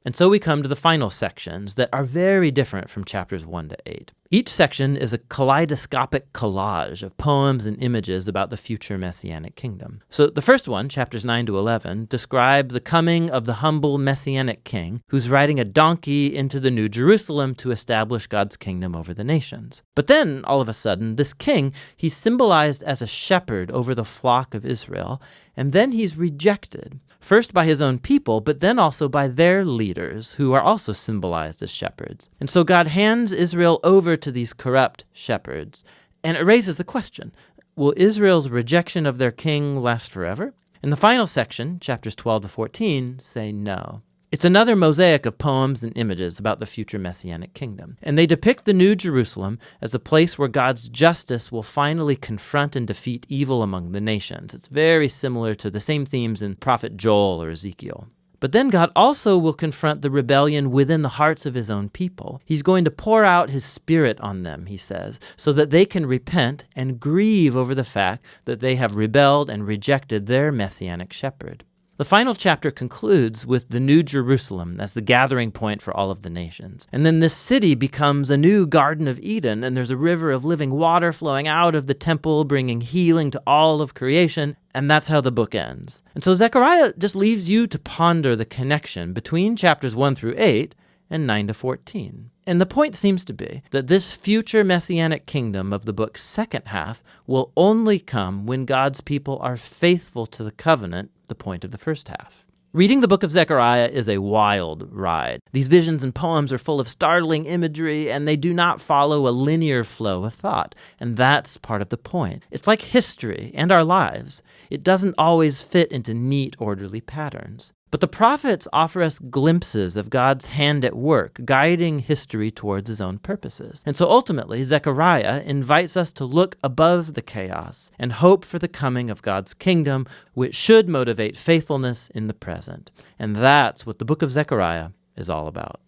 And so we come to the final sections that are very different from chapters 1 to 8. Each section is a kaleidoscopic collage of poems and images about the future Messianic kingdom. So the first one, chapters 9 to 11, describe the coming of the humble Messianic king who's riding a donkey into the New Jerusalem to establish God's kingdom over the nations. But then, all of a sudden, this king, he's symbolized as a shepherd over the flock of Israel, and then he's rejected, first by his own people, but then also by their leaders, who are also symbolized as shepherds. And so God hands Israel over to these corrupt shepherds, and it raises the question, will Israel's rejection of their king last forever? In the final section, chapters 12 to 14, say no. It's another mosaic of poems and images about the future Messianic kingdom. And they depict the New Jerusalem as a place where God's justice will finally confront and defeat evil among the nations. It's very similar to the same themes in Prophet Joel or Ezekiel. But then God also will confront the rebellion within the hearts of his own people. He's going to pour out his Spirit on them, he says, so that they can repent and grieve over the fact that they have rebelled and rejected their Messianic shepherd. The final chapter concludes with the New Jerusalem as the gathering point for all of the nations. And then this city becomes a new Garden of Eden, and there's a river of living water flowing out of the temple, bringing healing to all of creation, and that's how the book ends. And so Zechariah just leaves you to ponder the connection between chapters 1 through 8 and 9 to 14. And the point seems to be that this future Messianic kingdom of the book's second half will only come when God's people are faithful to the covenant, the point of the first half. Reading the book of Zechariah is a wild ride. These visions and poems are full of startling imagery, and they do not follow a linear flow of thought. And that's part of the point. It's like history and our lives. It doesn't always fit into neat, orderly patterns. But the prophets offer us glimpses of God's hand at work, guiding history towards his own purposes. And so ultimately, Zechariah invites us to look above the chaos and hope for the coming of God's kingdom, which should motivate faithfulness in the present. And that's what the book of Zechariah is all about.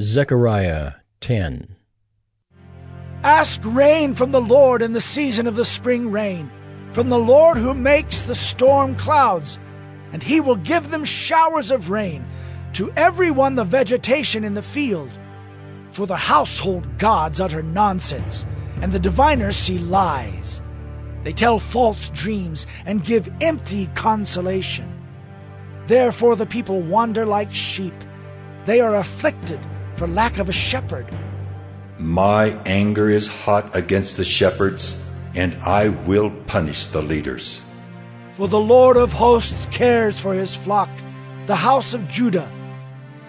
Zechariah 10. Ask rain from the Lord in the season of the spring rain, from the Lord who makes the storm clouds, and he will give them showers of rain, to everyone the vegetation in the field. For the household gods utter nonsense, and the diviners see lies. They tell false dreams and give empty consolation. Therefore the people wander like sheep. They are afflicted for lack of a shepherd. My anger is hot against the shepherds, and I will punish the leaders. For the Lord of hosts cares for his flock, the house of Judah,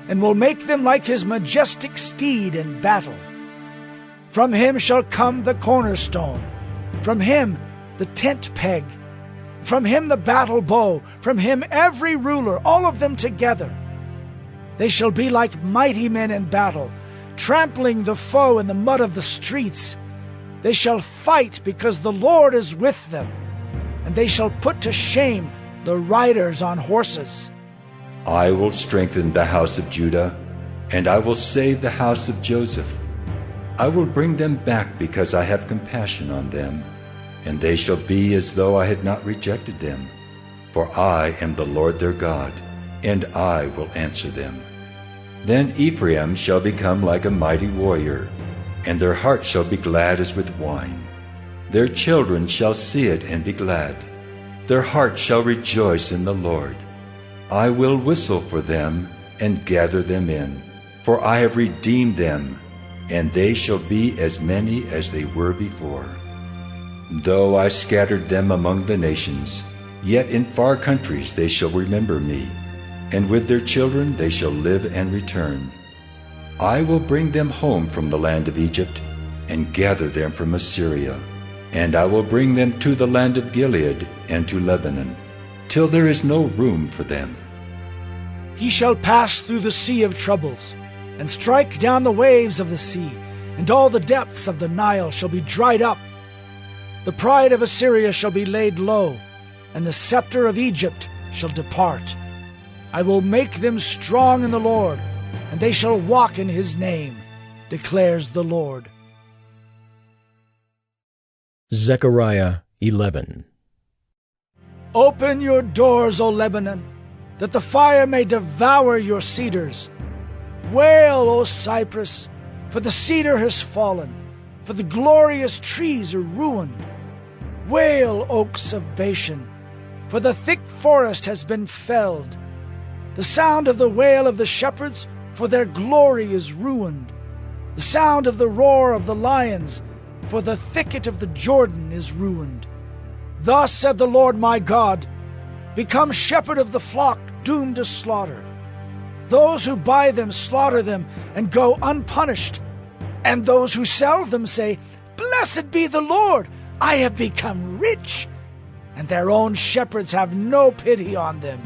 and will make them like his majestic steed in battle. From him shall come the cornerstone, from him the tent peg, from him the battle bow, from him every ruler, all of them together. They shall be like mighty men in battle, trampling the foe in the mud of the streets. They shall fight because the Lord is with them, and they shall put to shame the riders on horses. I will strengthen the house of Judah, and I will save the house of Joseph. I will bring them back because I have compassion on them, and they shall be as though I had not rejected them. For I am the Lord their God, and I will answer them. Then Ephraim shall become like a mighty warrior, and their heart shall be glad as with wine. Their children shall see it and be glad. Their heart shall rejoice in the Lord. I will whistle for them and gather them in, for I have redeemed them, and they shall be as many as they were before. Though I scattered them among the nations, yet in far countries they shall remember me, and with their children they shall live and return. I will bring them home from the land of Egypt, and gather them from Assyria, and I will bring them to the land of Gilead and to Lebanon, till there is no room for them. He shall pass through the sea of troubles, and strike down the waves of the sea, and all the depths of the Nile shall be dried up. The pride of Assyria shall be laid low, and the scepter of Egypt shall depart. I will make them strong in the Lord, and they shall walk in his name, declares the Lord. Zechariah 11. Open your doors, O Lebanon. that the fire may devour your cedars. Wail, O cypress, for the cedar has fallen, for the glorious trees are ruined. Wail, oaks of Bashan, for the thick forest has been felled. The sound of the wail of the shepherds, for their glory is ruined. The sound of the roar of the lions, for the thicket of the Jordan is ruined. Thus said the Lord my God, become shepherd of the flock doomed to slaughter. Those who buy them slaughter them and go unpunished. And those who sell them say, Blessed be the Lord, I have become rich. And their own shepherds have no pity on them.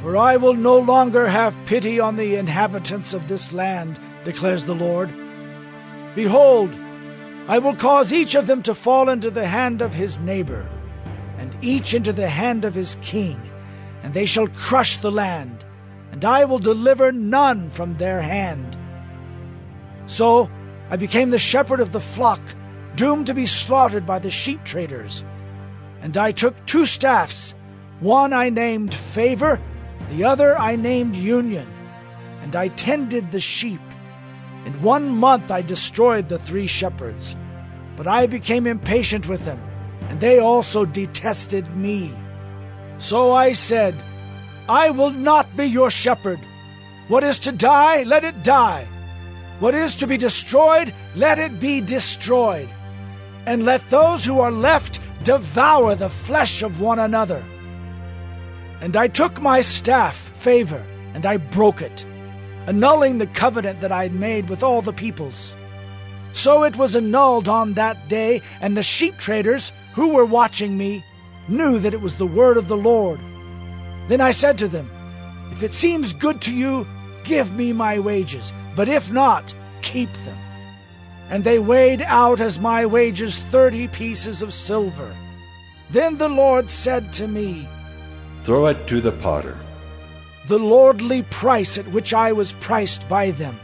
For I will no longer have pity on the inhabitants of this land, declares the Lord. Behold, I will cause each of them to fall into the hand of his neighbor, and each into the hand of his king, and they shall crush the land, and I will deliver none from their hand. So I became the shepherd of the flock, doomed to be slaughtered by the sheep traders. And I took 2 staffs, one I named Favor, the other I named Union, and I tended the sheep. In 1 month I destroyed the 3 shepherds. But I became impatient with them, and they also detested me. So I said, I will not be your shepherd. What is to die, let it die. What is to be destroyed, let it be destroyed. And let those who are left devour the flesh of one another. And I took my staff, Favor, and I broke it, annulling the covenant that I had made with all the peoples. So it was annulled on that day, and the sheep traders, who were watching me, knew that it was the word of the Lord. Then I said to them, If it seems good to you, give me my wages, but if not, keep them. And they weighed out as my wages 30 pieces of silver. Then the Lord said to me, Throw it to the potter. The lordly price at which I was priced by them.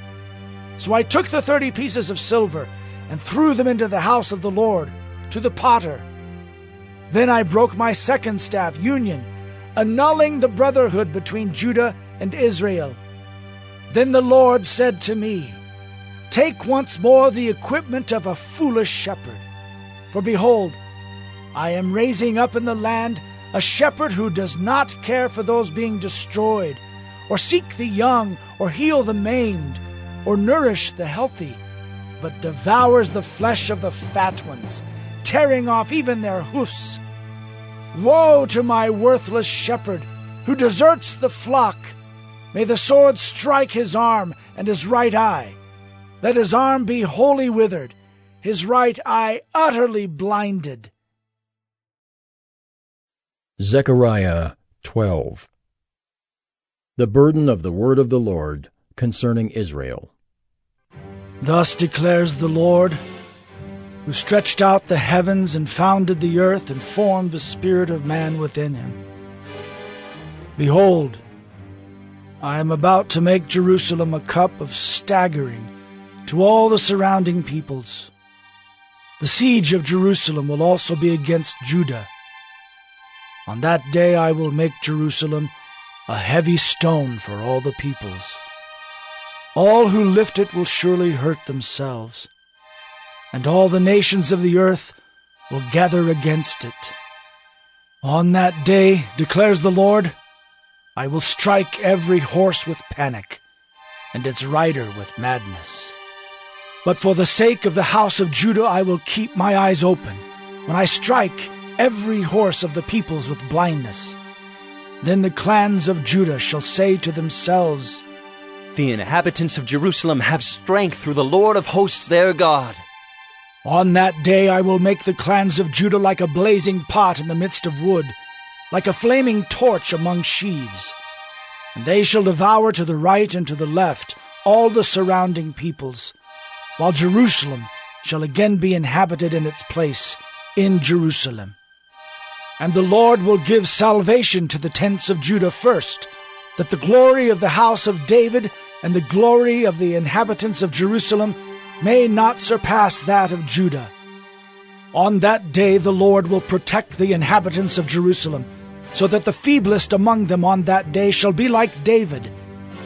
So I took the 30 pieces of silver and threw them into the house of the Lord, to the potter. Then I broke my second staff, Union, annulling the brotherhood between Judah and Israel. Then the Lord said to me, Take once more the equipment of a foolish shepherd. For behold, I am raising up in the land a shepherd who does not care for those being destroyed, or seek the young, or heal the maimed, or nourish the healthy, but devours the flesh of the fat ones, tearing off even their hoofs. Woe to my worthless shepherd, who deserts the flock! May the sword strike his arm and his right eye. Let his arm be wholly withered, his right eye utterly blinded. Zechariah 12. The burden of the word of the Lord concerning Israel. Thus declares the Lord, who stretched out the heavens and founded the earth and formed the spirit of man within him. Behold, I am about to make Jerusalem a cup of staggering to all the surrounding peoples. The siege of Jerusalem will also be against Judah. On that day I will make Jerusalem a heavy stone for all the peoples. All who lift it will surely hurt themselves, and all the nations of the earth will gather against it. On that day, declares the Lord, I will strike every horse with panic, and its rider with madness. But for the sake of the house of Judah I will keep my eyes open, when I strike every horse of the peoples with blindness. Then the clans of Judah shall say to themselves, The inhabitants of Jerusalem have strength through the Lord of hosts their God. On that day I will make the clans of Judah like a blazing pot in the midst of wood, like a flaming torch among sheaves. And they shall devour to the right and to the left all the surrounding peoples, while Jerusalem shall again be inhabited in its place in Jerusalem. And the Lord will give salvation to the tents of Judah first, that the glory of the house of David and the glory of the inhabitants of Jerusalem may not surpass that of Judah. On that day the Lord will protect the inhabitants of Jerusalem, so that the feeblest among them on that day shall be like David,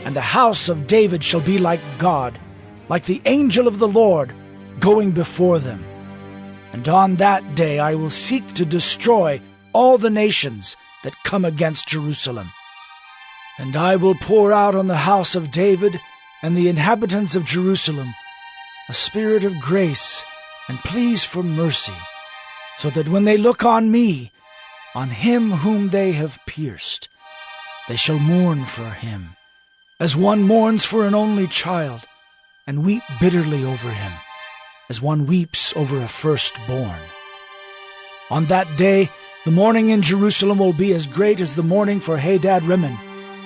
and the house of David shall be like God, like the angel of the Lord going before them. And on that day I will seek to destroy all the nations that come against Jerusalem. And I will pour out on the house of David and the inhabitants of Jerusalem a spirit of grace and pleas for mercy, so that when they look on me, on him whom they have pierced, they shall mourn for him, as one mourns for an only child, and weep bitterly over him, as one weeps over a firstborn. On that day the mourning in Jerusalem will be as great as the mourning for Hadad-rimmon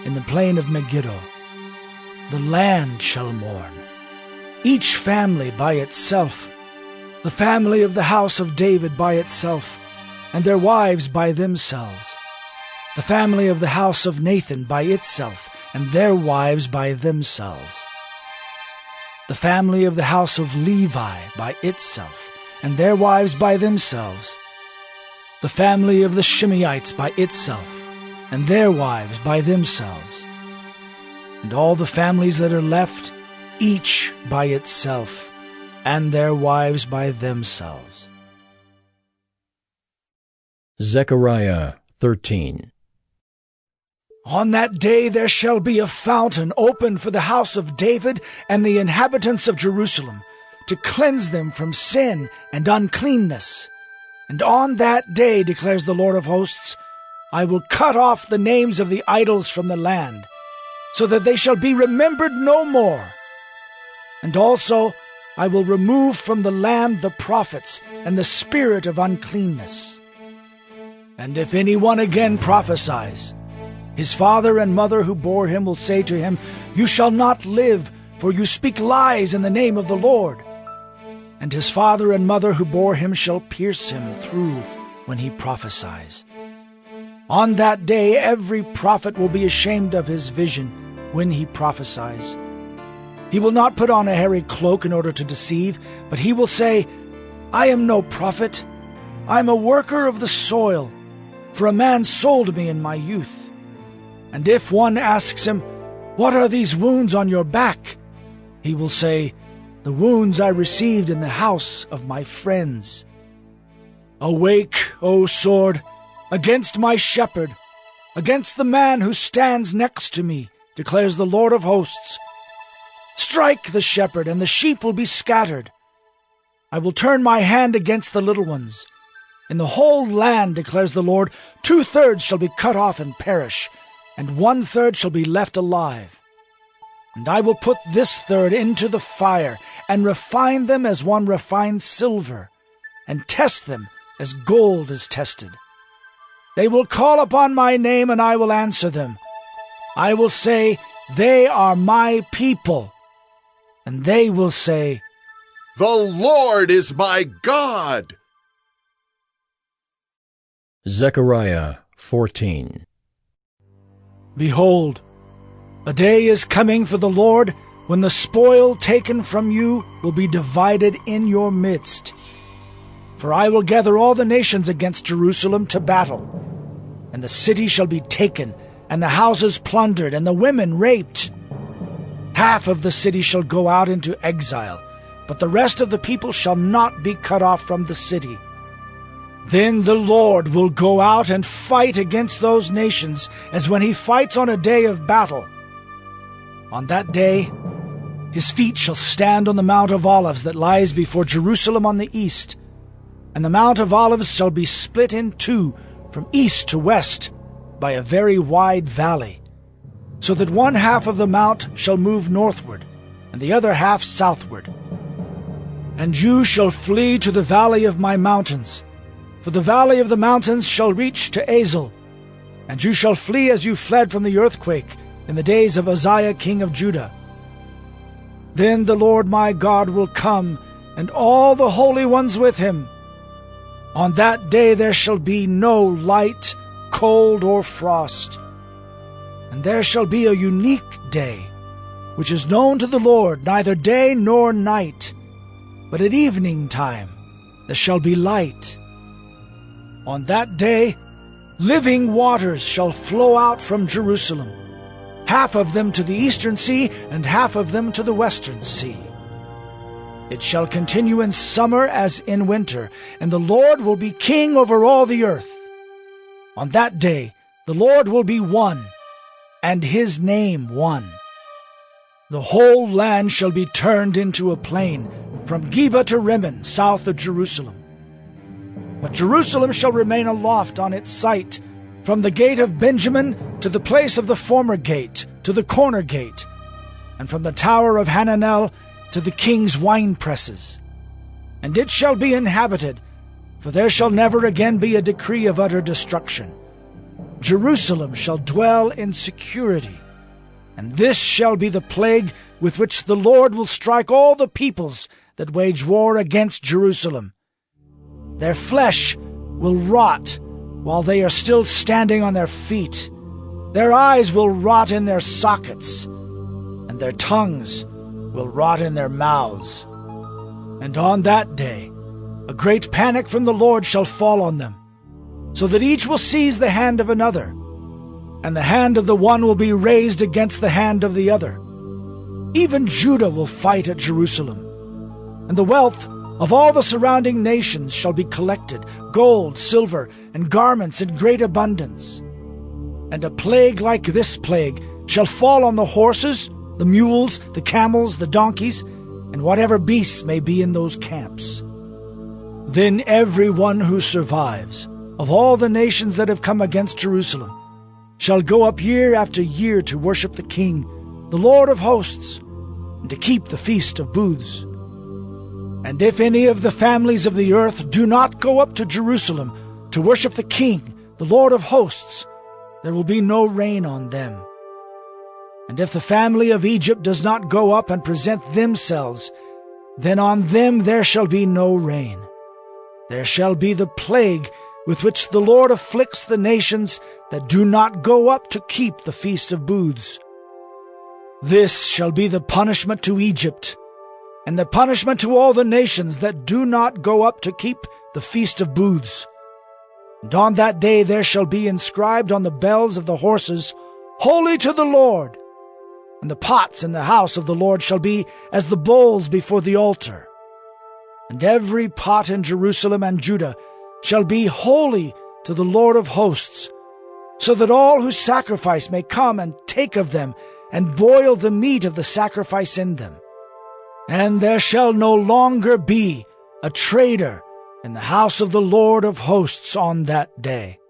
in the plain of Megiddo. The land shall mourn, each family by itself, the family of the house of David by itself, and their wives by themselves, the family of the house of Nathan by itself, and their wives by themselves, the family of the house of Levi by itself, and their wives by themselves, the family of the Shimeites by itself, and their wives by themselves, and all the families that are left, each by itself, and their wives by themselves. Zechariah 13. On that day there shall be a fountain opened for the house of David and the inhabitants of Jerusalem, to cleanse them from sin and uncleanness. And on that day, declares the Lord of hosts, I will cut off the names of the idols from the land, so that they shall be remembered no more. And also I will remove from the land the prophets and the spirit of uncleanness. And if anyone again prophesies, his father and mother who bore him will say to him, You shall not live, for you speak lies in the name of the Lord. And his father and mother who bore him shall pierce him through when he prophesies. On that day every prophet will be ashamed of his vision when he prophesies. He will not put on a hairy cloak in order to deceive, but he will say, I am no prophet. I am a worker of the soil, for a man sold me in my youth. And if one asks him, What are these wounds on your back? He will say, The wounds I received in the house of my friends. Awake, O sword, against my shepherd, against the man who stands next to me, declares the Lord of hosts. Strike the shepherd, and the sheep will be scattered. I will turn my hand against the little ones. In the whole land, declares the Lord, 2/3 shall be cut off and perish, and 1/3 shall be left alive. And I will put this third into the fire, and refine them as one refines silver, and test them as gold is tested. They will call upon my name, and I will answer them. I will say, They are my people. And they will say, The Lord is my God. Zechariah 14. Behold, a day is coming for the Lord when the spoil taken from you will be divided in your midst. For I will gather all the nations against Jerusalem to battle, and the city shall be taken, and the houses plundered, and the women raped. Half of the city shall go out into exile, but the rest of the people shall not be cut off from the city. Then the Lord will go out and fight against those nations, as when he fights on a day of battle. On that day, his feet shall stand on the Mount of Olives that lies before Jerusalem on the east, and the Mount of Olives shall be split in two from east to west by a very wide valley, so that one half of the mount shall move northward, and the other half southward. And you shall flee to the valley of my mountains, for the valley of the mountains shall reach to Azel, and you shall flee as you fled from the earthquake in the days of Uzziah king of Judah. Then the Lord my God will come, and all the holy ones with him. On that day there shall be no light, cold, or frost. And there shall be a unique day, which is known to the Lord, neither day nor night, but at evening time there shall be light. On that day Living waters shall flow out from Jerusalem, half of them to the eastern sea, and half of them to the western sea. It shall continue in summer as in winter, and the Lord will be king over all the earth. On that day the Lord will be one, and his name one. The whole land shall be turned into a plain, from Geba to Rimmon, south of Jerusalem. But Jerusalem shall remain aloft on its site, from the gate of Benjamin to the place of the former gate, to the corner gate, and from the tower of Hananel to the king's winepresses. And it shall be inhabited, for there shall never again be a decree of utter destruction. Jerusalem shall dwell in security, and this shall be the plague with which the Lord will strike all the peoples that wage war against Jerusalem. Their flesh will rot while they are still standing on their feet. Their eyes will rot in their sockets, and their tongues will rot in their mouths. And on that day a great panic from the Lord shall fall on them, so that each will seize the hand of another, and the hand of the one will be raised against the hand of the other. Even Judah will fight at Jerusalem, and the wealth of all the surrounding nations shall be collected, gold, silver, and garments in great abundance. And a plague like this plague shall fall on the horses, the mules, the camels, the donkeys, and whatever beasts may be in those camps. Then everyone who survives, of all the nations that have come against Jerusalem, shall go up year after year to worship the King, the Lord of hosts, and to keep the Feast of Booths. And if any of the families of the earth do not go up to Jerusalem to worship the King, the Lord of hosts, there will be no rain on them. And if the family of Egypt does not go up and present themselves, then on them there shall be no rain. There shall be the plague with which the Lord afflicts the nations that do not go up to keep the Feast of Booths. This shall be the punishment to Egypt, and the punishment to all the nations that do not go up to keep the Feast of Booths. And on that day there shall be inscribed on the bells of the horses, Holy to the Lord. And the pots in the house of the Lord shall be as the bowls before the altar. And every pot in Jerusalem and Judah shall be holy to the Lord of hosts, so that all who sacrifice may come and take of them, and boil the meat of the sacrifice in them. And there shall no longer be a traitor in the house of the Lord of hosts on that day.